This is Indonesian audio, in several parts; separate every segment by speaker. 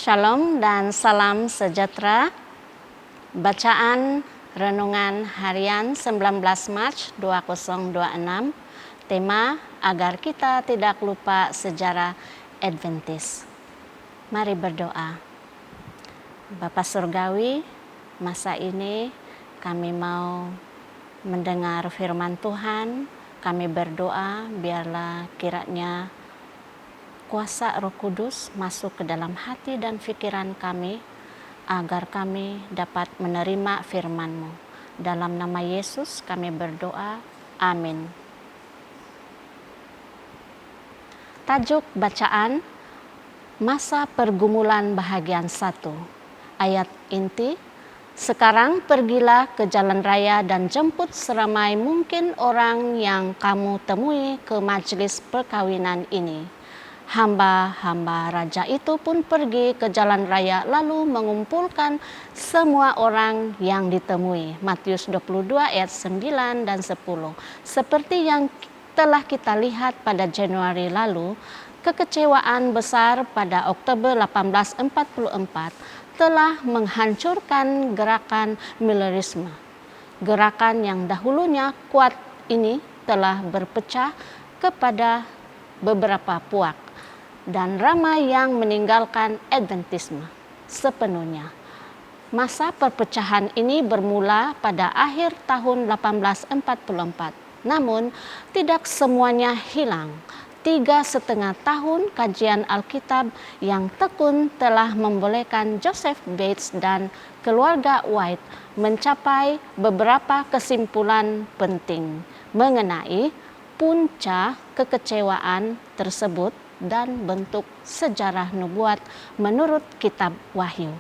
Speaker 1: Shalom dan salam sejahtera. Bacaan Renungan Harian 19 Maret 2026. Tema, agar kita tidak lupa sejarah Adventis. Mari berdoa. Bapa Surgawi, masa ini kami mau mendengar firman Tuhan. Kami berdoa biarlah kiranya kuasa Roh Kudus masuk ke dalam hati dan pikiran kami, agar kami dapat menerima firman-Mu. Dalam nama Yesus kami berdoa, amin. Tajuk bacaan, Masa Pergumulan bahagian 1. Ayat inti, sekarang pergilah ke jalan raya dan jemput seramai mungkin orang yang kamu temui ke majelis perkawinan ini. Hamba-hamba raja itu pun pergi ke jalan raya lalu mengumpulkan semua orang yang ditemui. Matius 22 ayat 9 dan 10. Seperti yang telah kita lihat pada Januari lalu, kekecewaan besar pada Oktober 1844 telah menghancurkan gerakan Millerisme. Gerakan yang dahulunya kuat ini telah berpecah kepada beberapa puak, dan ramai yang meninggalkan Adventisme sepenuhnya. Masa perpecahan ini bermula pada akhir tahun 1844. Namun, tidak semuanya hilang. 3,5 tahun kajian Alkitab yang tekun telah membolehkan Joseph Bates dan keluarga White mencapai beberapa kesimpulan penting mengenai punca kekecewaan tersebut dan bentuk sejarah nubuat menurut kitab Wahyu.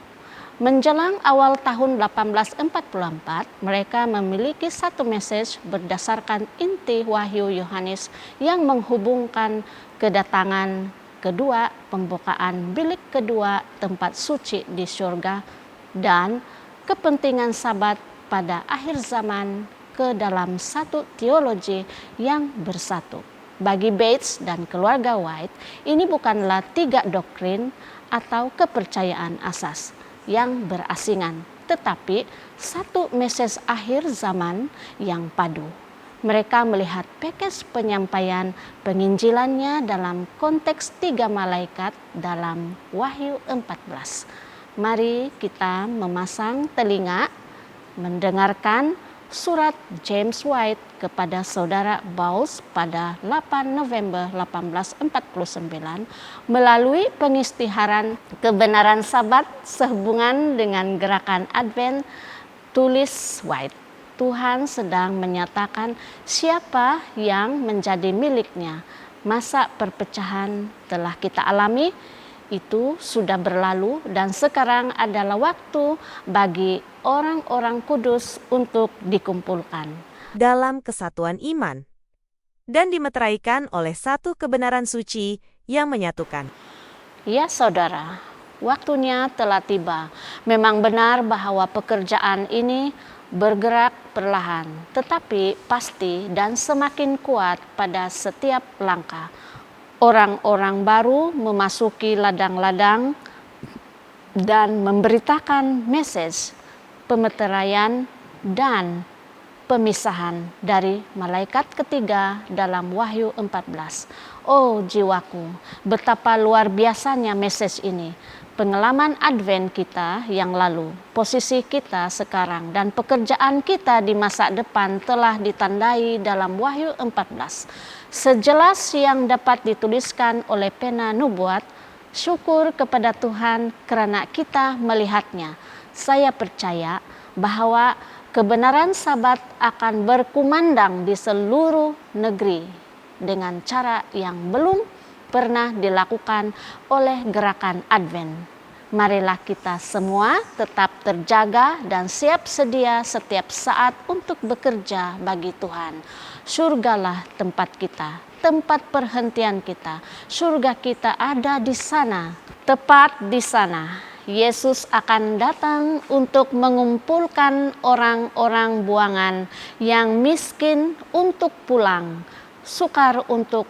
Speaker 1: Menjelang awal tahun 1844, mereka memiliki satu message berdasarkan inti Wahyu Yohanes yang menghubungkan kedatangan kedua, pembukaan bilik kedua tempat suci di surga, dan kepentingan Sabat pada akhir zaman ke dalam satu teologi yang bersatu. Bagi Bates dan keluarga White, ini bukanlah 3 doktrin atau kepercayaan asas yang berasingan, tetapi satu message akhir zaman yang padu. Mereka melihat package penyampaian penginjilannya dalam konteks 3 malaikat dalam Wahyu 14. Mari kita memasang telinga mendengarkan surat James White kepada saudara Bowles pada 8 November 1849 melalui pengisytiharan kebenaran Sabat sehubungan dengan gerakan Advent. Tulis White, Tuhan sedang menyatakan siapa yang menjadi miliknya. Masa perpecahan telah kita alami, itu sudah berlalu, dan sekarang adalah waktu bagi orang-orang kudus untuk dikumpulkan
Speaker 2: dalam kesatuan iman dan dimeteraikan oleh satu kebenaran suci yang menyatukan.
Speaker 1: Ya saudara, waktunya telah tiba. Memang benar bahwa pekerjaan ini bergerak perlahan, tetapi pasti dan semakin kuat pada setiap langkah. Orang-orang baru memasuki ladang-ladang dan memberitakan message pemeteraian dan pemisahan dari malaikat ketiga dalam Wahyu 14. Oh jiwaku, betapa luar biasanya message ini. Pengalaman Advent kita yang lalu, posisi kita sekarang, dan pekerjaan kita di masa depan telah ditandai dalam Wahyu 14. Sejelas yang dapat dituliskan oleh pena nubuat, syukur kepada Tuhan karena kita melihatnya. Saya percaya bahwa kebenaran Sabat akan berkumandang di seluruh negeri dengan cara yang belum pernah dilakukan oleh gerakan Advent. Marilah kita semua tetap terjaga dan siap sedia setiap saat untuk bekerja bagi Tuhan. Surgalah tempat kita, tempat perhentian kita. Surga kita ada di sana, tepat di sana. Yesus akan datang untuk mengumpulkan orang-orang buangan yang miskin untuk pulang, sukar untuk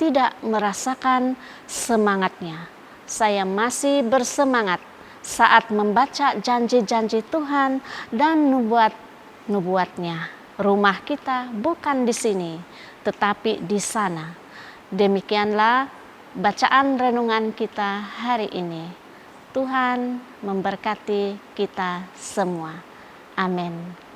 Speaker 1: tidak merasakan semangatnya. saya masih bersemangat saat membaca janji-janji Tuhan dan nubuat-nubuatnya. Rumah kita bukan di sini, tetapi di sana. Demikianlah bacaan renungan kita hari ini. Tuhan memberkati kita semua. Amin.